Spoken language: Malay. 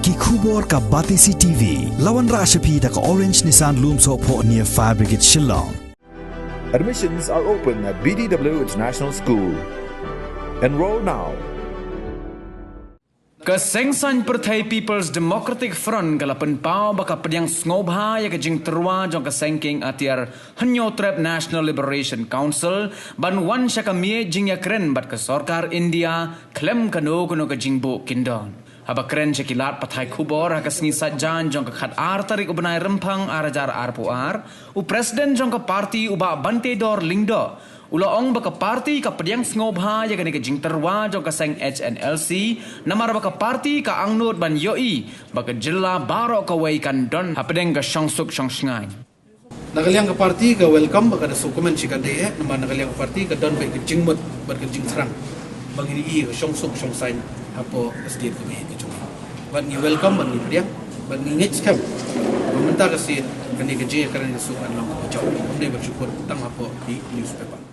Ki khubor ka Batisi TV. Lawan Rashapi da ka Orange Nissan Lumso po near Fire Brigade Shillong. Admissions are open at BDW International School. Enroll now. Kesengsan Partai People's Democratic Front kalapan pau baka pediang ngobha ya kejing terwa jong kesengking atiar Hanyotrep National Liberation Council ban wan syakamie jing ya keren bat ke sorkar India klem kano kuno kejing bu kindon. Haba keren syakilat patai kubor haka sengi sajan jong ke khat ar tarik ubenai rempang arajar arpuar u presiden jong ke parti uba bante dor lingdo. Ulaong baka parti ka pediang ngobha ya kani kejing terwa jong kaseng HNLC namar baka parti ka angnut ban yoi baka jilla baro ka wei kan don hapedeng ka syangsuk syangsngai. Nagaliang ka parti ka welcome baka da sukumen si kande namar nagaliang ka parti ka don bai kejing mut bar kejing serang bagi ni ka syangsuk syangsain apo state ka bai kejung. Ban ni welcome ban ni pediang ban ni ngej kam. Meminta kasi kani kejing karena sukan lang ko jaw. Kami bersyukur tang apo di newspaper.